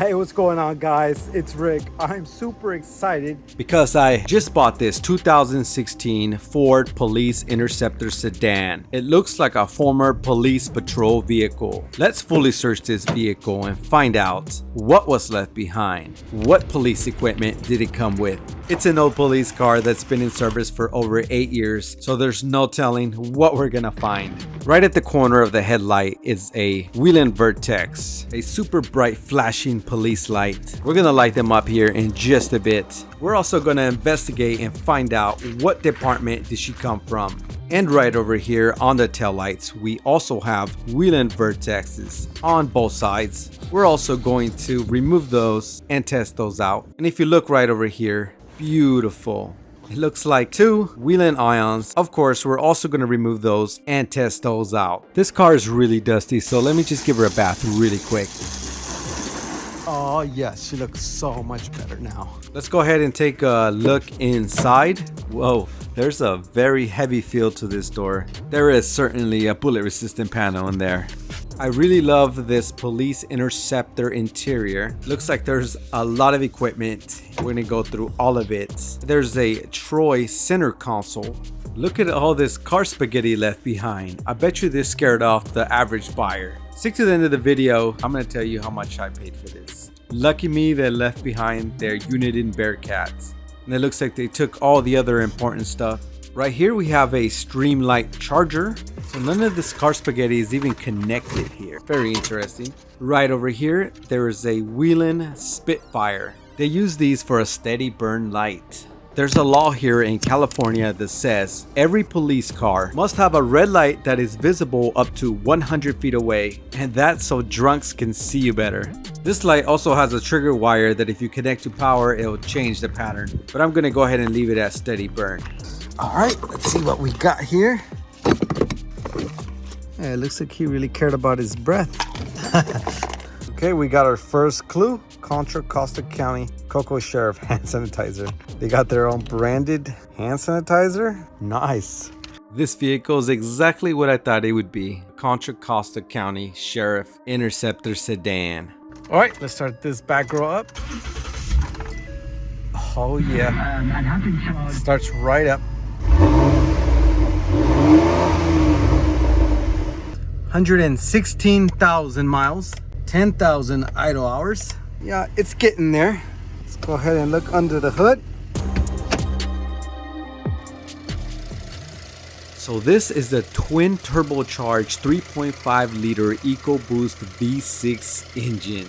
Hey, what's going on, guys? It's Rick. I'm super excited because I just bought this 2016 Ford Police Interceptor sedan. It looks like a former police patrol vehicle. Let's fully search this vehicle and find out what was left behind. What police equipment did it come with? It's an old police car that's been in service for over 8 years, so there's no telling what we're gonna find. Right at the corner of the headlight is a Whelen Vertex, a super bright flashing police light. We're gonna light them up here in just a bit. We're also gonna investigate and find out what department did she come from. And right over here on the taillights, we also have Whelen Vertexes on both sides. We're also going to remove those and test those out. And if you look right over here, beautiful. It looks like 2 Whelen Ions. Of course, we're also going to remove those and test those out. This car is really dusty, so let me just give her a bath really quick. Oh yes, she looks so much better now. Let's go ahead and take a look inside. Whoa, there's a very heavy feel to this door. There is certainly a bullet resistant panel in there. I really love this police interceptor interior. Looks like there's a lot of equipment. We're gonna go through all of it. There's a Troy center console. Look at all this car spaghetti left behind. I bet you this scared off the average buyer. Stick to the end of the video. I'm gonna tell you how much I paid for this. Lucky me, they left behind their unit in Bearcats. And it looks like they took all the other important stuff. Right here we have a Streamlight charger. So none of this car spaghetti is even connected here. Very interesting. Right over here, there is a Whelen Spitfire. They use these for a steady burn light. There's a law here in California that says every police car must have a red light that is visible up to 100 feet away, and that's so drunks can see you better. This light also has a trigger wire that if you connect to power, it will change the pattern. But I'm gonna go ahead and leave it at steady burn. All right, let's see what we got here. Yeah, it looks like he really cared about his breath. Okay, we got our first clue. Contra Costa County Cocoa Sheriff hand sanitizer. They got their own branded hand sanitizer. Nice. This vehicle is exactly what I thought it would be. Contra Costa County Sheriff Interceptor sedan. All right, let's start this back row up. Oh yeah. Starts right up. 116,000 miles, 10,000 idle hours. Yeah, it's getting there. Let's go ahead and look under the hood. So this is the twin turbocharged 3.5 liter EcoBoost V6 engine,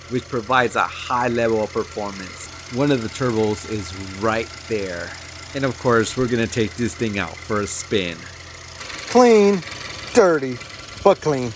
which provides a high level of performance. One of the turbos is right there. And of course, we're gonna take this thing out for a spin. Clean, dirty, but clean.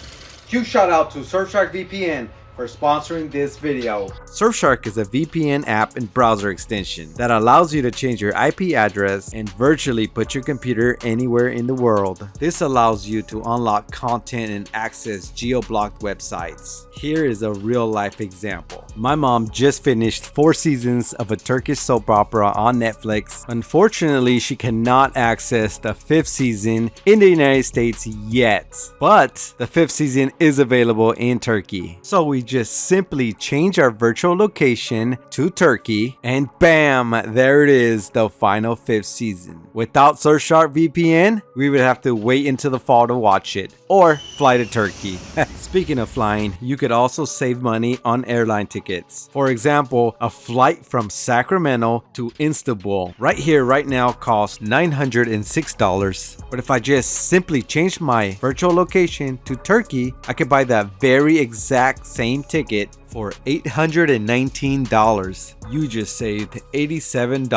Huge shout out to Surfshark VPN for sponsoring this video. Surfshark is a VPN app and browser extension that allows you to change your IP address and virtually put your computer anywhere in the world. This allows you to unlock content and access geo-blocked websites. Here is a real life example. My mom just finished 4 seasons of a Turkish soap opera on Netflix. Unfortunately, she cannot access the 5th season in the United States yet, but the 5th season is available in Turkey. So we just simply change our virtual location to Turkey and bam, there it is, the final 5th season. Without Surfshark VPN, we would have to wait until the fall to watch it or fly to Turkey. Speaking of flying, you could also save money on airline tickets. For example, a flight from Sacramento to Istanbul right here right now costs $906. But if I just simply change my virtual location to Turkey, I could buy that very exact same ticket for $819. You just saved $87.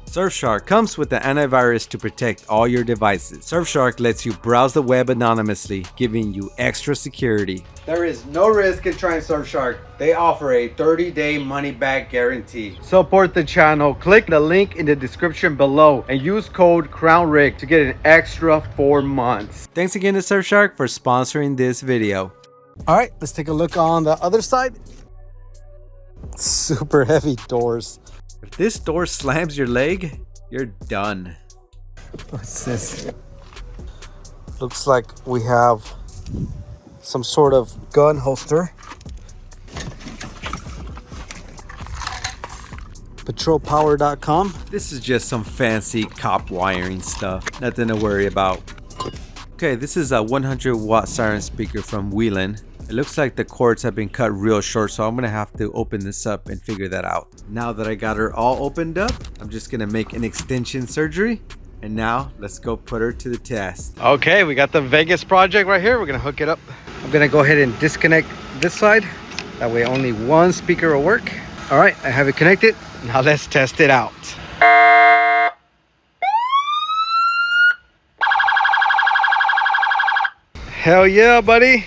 Surfshark comes with an antivirus to protect all your devices. Surfshark lets you browse the web anonymously, giving you extra security. There is no risk in trying Surfshark. They offer a 30-day money-back guarantee. Support the channel. Click the link in the description below and use code CROWNRIG to get an extra 4 months. Thanks again to Surfshark for sponsoring this video. All right, let's take a look on the other side. Super heavy doors. If this door slams your leg, you're done. What's this? Looks like we have some sort of gun holster. patrolpower.com. This is just some fancy cop wiring stuff. Nothing to worry about. Okay, this is a 100-watt siren speaker from Whelan. It looks like the cords have been cut real short, so I'm gonna have to open this up and figure that out. Now that I got her all opened up, I'm just gonna make an extension surgery. And now let's go put her to the test. Okay, we got the Vegas project right here. We're gonna hook it up. I'm gonna go ahead and disconnect this side. That way only one speaker will work. All right, I have it connected. Now let's test it out. Hell yeah, buddy.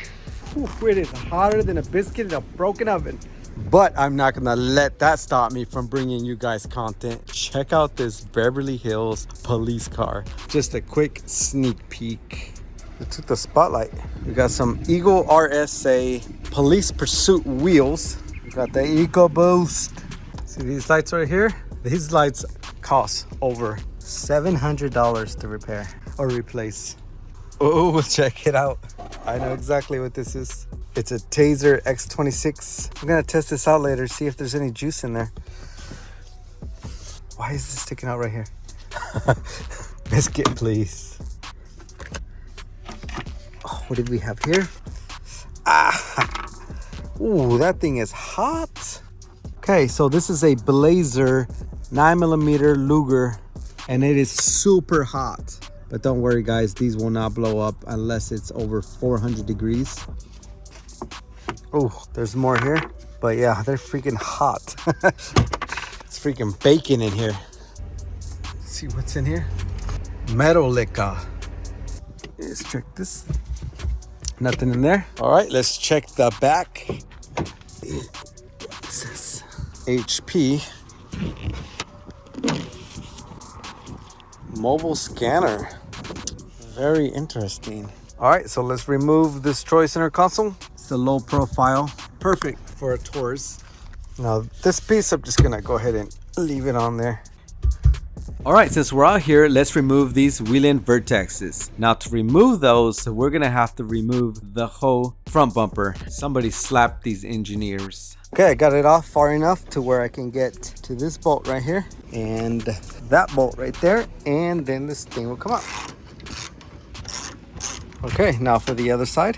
Ooh, it is hotter than a biscuit in a broken oven. But I'm not gonna let that stop me from bringing you guys content. Check out this Beverly Hills police car. Just a quick sneak peek. Let's hit the spotlight. We got some Eagle RSA police pursuit wheels. We got the EcoBoost. See these lights right here? These lights cost over $700 to repair or replace. Oh, check it out. I know exactly what this is. It's a Taser X26. I'm gonna test this out later, see if there's any juice in there. Why is this sticking out right here? Biscuit, please. Oh, what did we have here? Ah! Ooh, that thing is hot. Okay, so this is a Blazer 9mm Luger, and it is super hot. But don't worry guys, these will not blow up unless it's over 400 degrees. Oh, there's more here. But yeah, they're freaking hot. It's freaking bacon in here. Let's see what's in here. Metal liquor. Let's check this. Nothing in there. All right, let's check the back. What's this? HP. Mobile scanner. Very interesting. All right, so let's remove this Troy Center console. It's the low profile, perfect for a Taurus. Now this piece, I'm just gonna go ahead and leave it on there. All right, since we're out here, let's remove these Whelan Vertexes. Now to remove those, we're gonna have to remove the whole front bumper. Somebody slapped these engineers. Okay, I got it off far enough to where I can get to this bolt right here and that bolt right there, and then this thing will come up. Okay, now for the other side.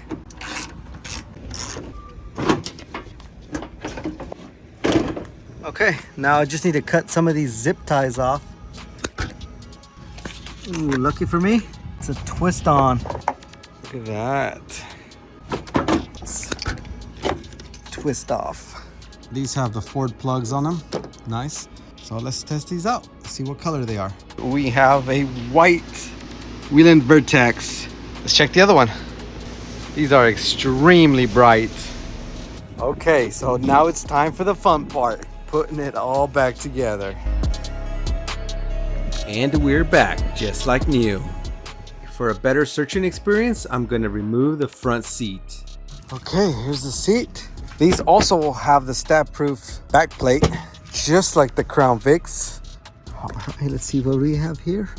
Okay, now I just need to cut some of these zip ties off. Ooh, lucky for me, it's a twist on. Look at that. Let's twist off. These have the Ford plugs on them. Nice. So let's test these out. See what color they are. We have a white Whelan Vertex. Let's check the other one. These are extremely bright. Okay, so now it's time for the fun part. Putting it all back together. And we're back, just like new. For a better searching experience, I'm gonna remove the front seat. Okay, here's the seat. These also will have the stab-proof back plate, just like the Crown Vics. All right, let's see what we have here.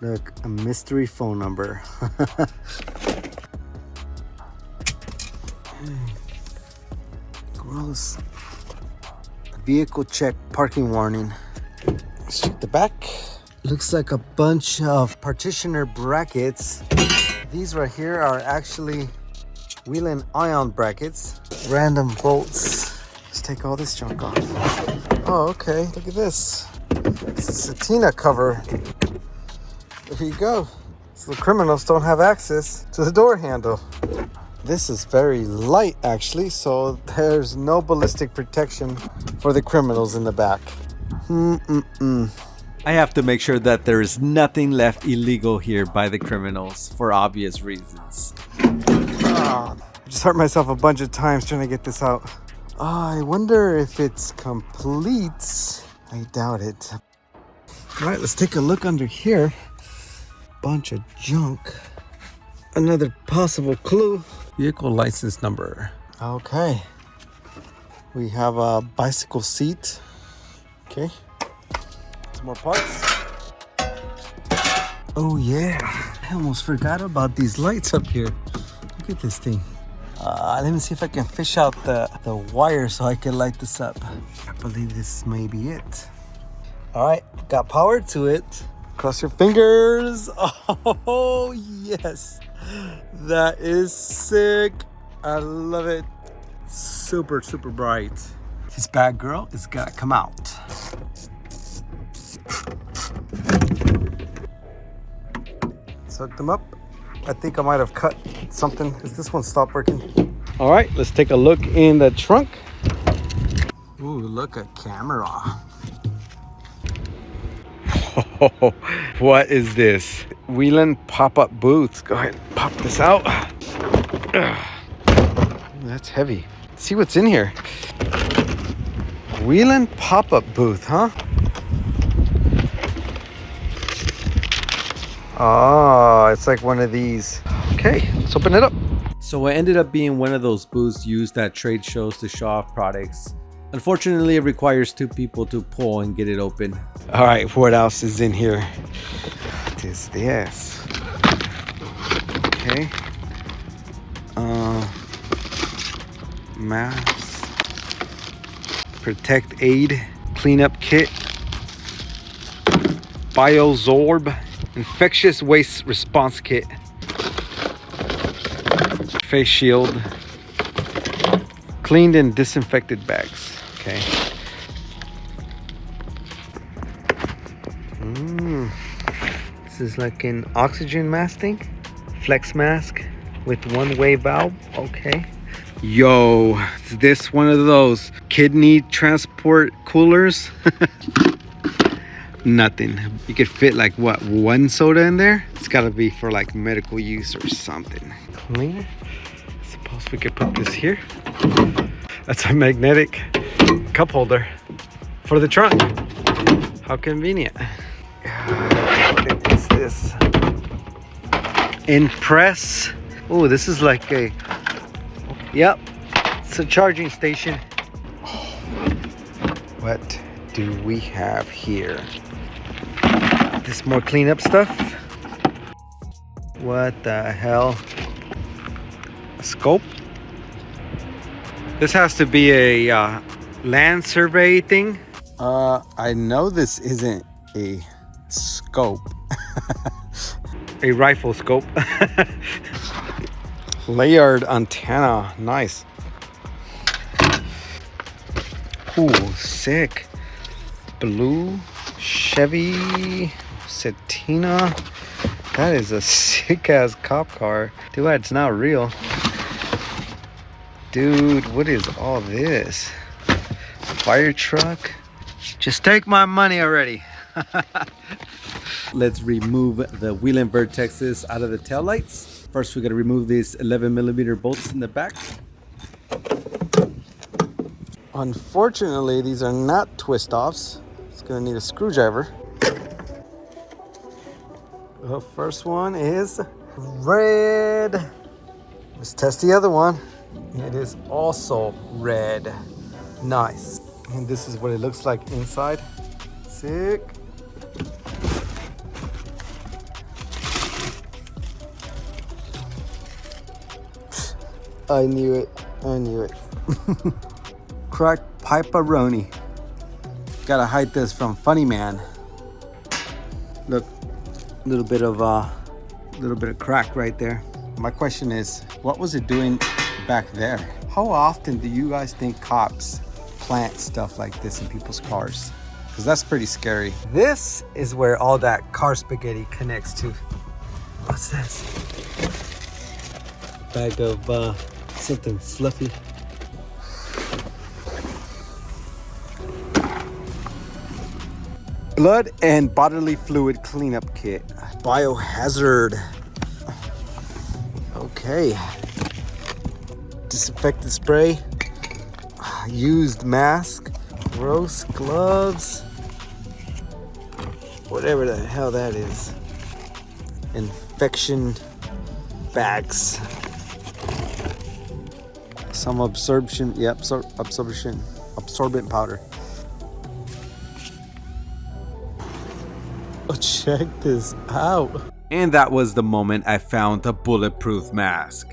Look, a mystery phone number. Gross. Vehicle check parking warning. Let's check the back. Looks like a bunch of partitioner brackets. These right here are actually Whelan ion brackets. Random bolts. Let's take all this junk off. Oh, okay, look at this. It's a satina cover. There you go. So the criminals don't have access to the door handle. This is very light actually, so there's no ballistic protection for the criminals in the back. I have to make sure that there is nothing left illegal here by the criminals for obvious reasons. I just hurt myself a bunch of times trying to get this out. I wonder if it's complete. I doubt it. All right, let's take a look under here. Bunch of junk. Another possible clue. Vehicle license number. Okay. We have a bicycle seat. Okay. Some more parts. Oh yeah. I almost forgot about these lights up here. Look at this thing. Let me see if I can fish out the wire so I can light this up. I believe this may be it. All right, got power to it. Cross your fingers. Oh, yes. That is sick. I love it. Super, super bright. This bad girl is gonna come out. Suck them up. I think I might have cut something. Is this one stopped working? All right, let's take a look in the trunk. Ooh, look at camera. Oh, what is this? Wheeling pop-up booth. Go ahead, pop this out. That's heavy. Let's see what's in here. Wheeling pop-up booth, huh? Oh, it's like one of these. Okay, let's open it up. So it ended up being one of those booths used at trade shows to show off products. Unfortunately, it requires 2 people to pull and get it open. All right, what else is in here? What is this? Okay. Mask. Protect Aid. Cleanup kit. Biozorb. Infectious waste response kit. Face shield. Cleaned and disinfected bags. Okay. This is like an oxygen mask thing. Flex mask with one-way valve. Okay. Yo, is this one of those kidney transport coolers? Nothing. You could fit like what, 1 soda in there? It's gotta be for like medical use or something. Cleaner. Suppose we could put this here. That's a magnetic cup holder for the trunk. How convenient. What is this? Impress. Oh, this is like a, yep, it's a charging station. What do we have here? This more cleanup stuff. What the hell? A scope? This has to be a land survey thing. I know this isn't a scope. A rifle scope. Layered antenna. Nice. Ooh, sick. Blue Chevy Setina. That is a sick ass cop car. Too bad it's not real. Dude, what is all this? Fire truck. Just take my money already. Let's remove the wheel vertexes out of the taillights. First, we got to remove these 11mm bolts in the back. Unfortunately, these are not twist offs. It's gonna need a screwdriver. The first one is red. Let's test the other one. It is also red. Nice. And this is what it looks like inside. Sick. I knew it. I knew it. Crack piperoni. Gotta hide this from Funny Man. Look, a little bit of crack right there. My question is, what was it doing back there? How often do you guys think cops plant stuff like this in people's cars? Because that's pretty scary. This is where all that car spaghetti connects to. What's this? Bag of something fluffy. Blood and bodily fluid cleanup kit. Biohazard. Okay. Disinfectant spray. Used mask. Gross gloves. Whatever the hell that is. Infection bags. Some absorption. Yep, absorbent powder. Oh, check this out. And that was the moment I found the bulletproof mask.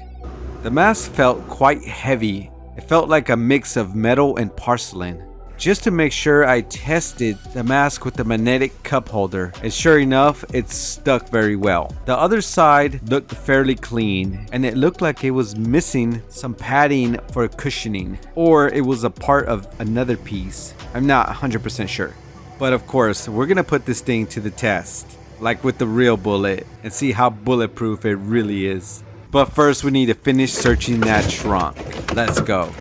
The mask felt quite heavy. It felt like a mix of metal and porcelain. Just to make sure, I tested the mask with the magnetic cup holder, and sure enough, it stuck very well. The other side looked fairly clean, and it looked like it was missing some padding for cushioning, or it was a part of another piece. I'm not 100% sure. But of course, we're gonna put this thing to the test, like with the real bullet, and see how bulletproof it really is. But first, we need to finish searching that trunk. Let's go.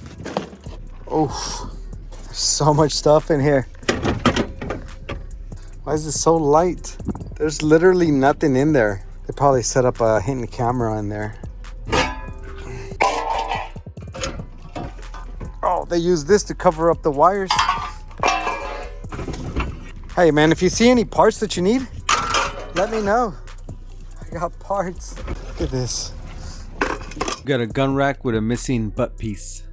Oh. So much stuff in here. Why is it so light? There's literally nothing in there. They probably set up a hidden camera in there. Oh, they use this to cover up the wires. Hey man, if you see any parts that you need, let me know. I got parts. Look at this. Got a gun rack with a missing butt piece.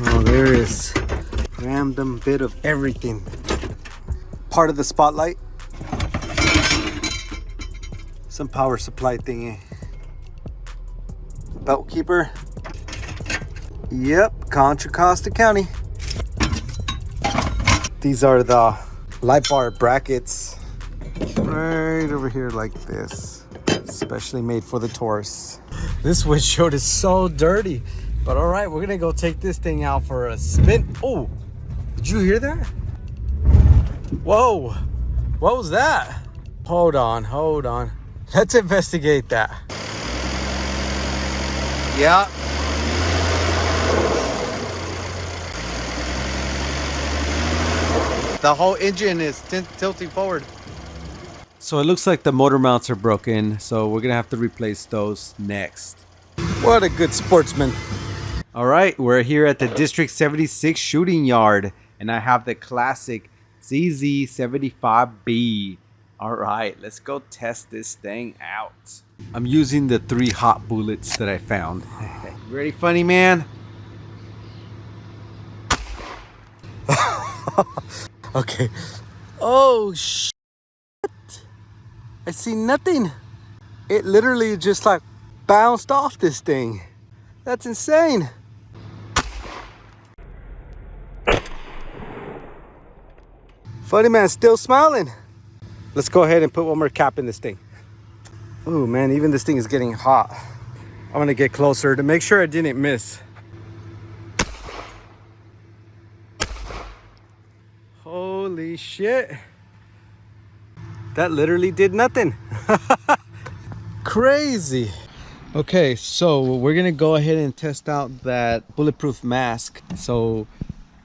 Oh, there is random bit of everything. Part of the spotlight. Some power supply thingy. Belt keeper. Yep, Contra Costa County. These are the light bar brackets. Right over here like this. Especially made for the Taurus. This windshield is so dirty. But all right, we're gonna go take this thing out for a spin. Oh, did you hear that? Whoa, what was that? Hold on. Let's investigate that. Yeah. The whole engine is tilting forward. So it looks like the motor mounts are broken, so we're gonna have to replace those next. What a good sportsman. All right, we're here at the District 76 shooting yard, and I have the classic ZZ75B. All right, let's go test this thing out. I'm using the 3 hot bullets that I found. Ready, funny man? Okay. Oh, shit. I see nothing. It literally just like bounced off this thing. That's insane. Funny man still smiling. Let's go ahead and put one more cap in this thing. Oh man, even this thing is getting hot. I'm gonna get closer to make sure I didn't miss. Holy shit. That literally did nothing. Crazy. Okay, so we're gonna go ahead and test out that bulletproof mask. So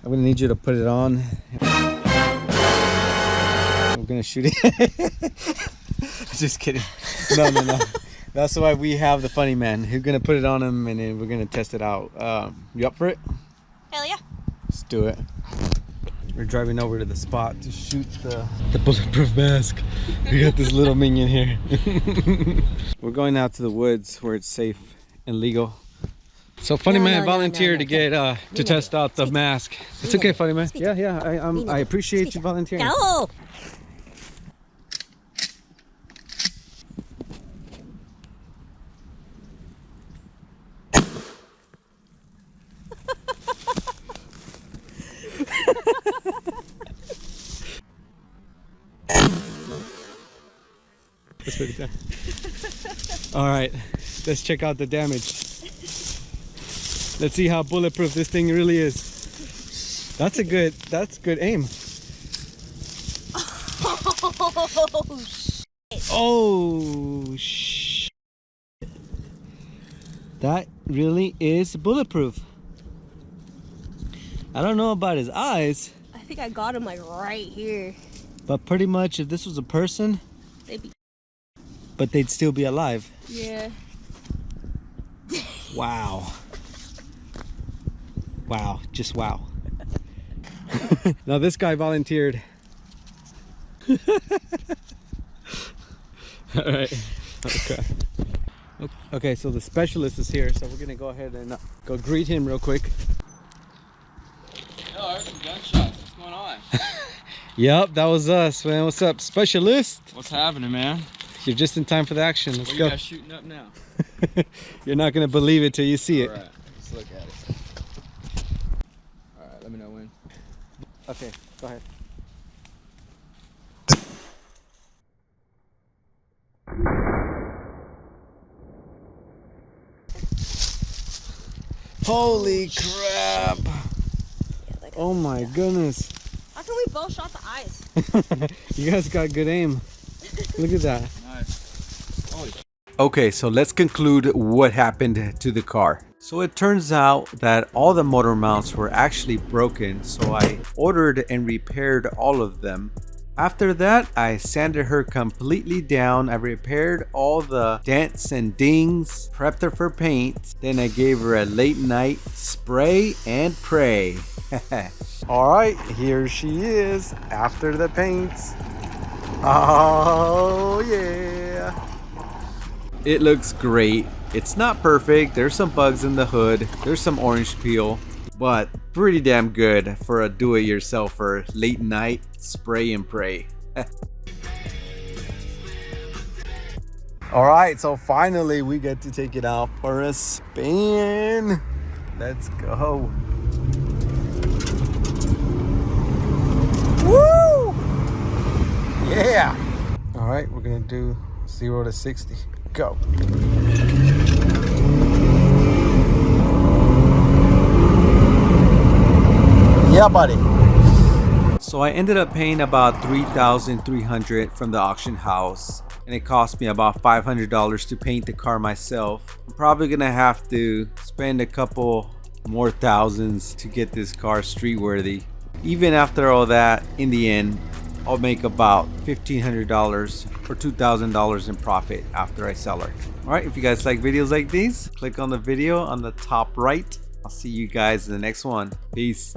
I'm gonna need you to put it on. I'm gonna shoot it. Just kidding. No. That's why we have the funny man. He's gonna put it on him and then we're gonna test it out. You up for it? Hell yeah. Let's do it. We're driving over to the spot to shoot the bulletproof mask. We got this little minion here. We're going out to the woods where it's safe and legal. So funny man volunteered to get to test out the mask. It's okay, funny man. Yeah. I appreciate you volunteering. No. That's pretty good. All right, let's check out the damage. Let's see how bulletproof this thing really is. That's good aim. Oh shit. That really is bulletproof. I don't know about his eyes. I think I got him like right here. But pretty much if this was a person, but they'd still be alive. Yeah. Wow. Wow, just wow. Now this guy volunteered. All right. Okay. Okay, so the specialist is here, so we're gonna go ahead and go greet him real quick. Yo, I heard some gunshots. What's going on? Yep, that was us, man. What's up, specialist? What's happening, man? You're just in time for the action. Let's What go. you guys shooting up now? You're not gonna believe it till you see it. All right, let's look at it. All right, let me know when. Okay, go ahead. Holy crap! Oh my goodness! How come we both shot the eyes? You guys got good aim. Look at that. Nice. Holy. Okay, so let's conclude what happened to the car. So it turns out that all the motor mounts were actually broken, so I ordered and repaired all of them. After that, I sanded her completely down. I repaired all the dents and dings, prepped her for paint. Then I gave her a late night spray and pray. All right, here she is after the paints. Oh yeah. It looks great. It's not perfect. There's some bugs in the hood. There's some orange peel, but pretty damn good for a do-it-yourselfer late night spray and pray. All right, so finally we get to take it out for a spin. Let's go. Woo! Yeah. All right, we're gonna do 0 to 60. Go. Yeah, buddy. So I ended up paying about $3,300 from the auction house, and it cost me about $500 to paint the car myself. I'm probably gonna have to spend a couple more thousands to get this car street worthy. Even after all that, in the end, I'll make about $1,500 or $2,000 in profit after I sell her. Alright, if you guys like videos like these, click on the video on the top right. I'll see you guys in the next one. Peace.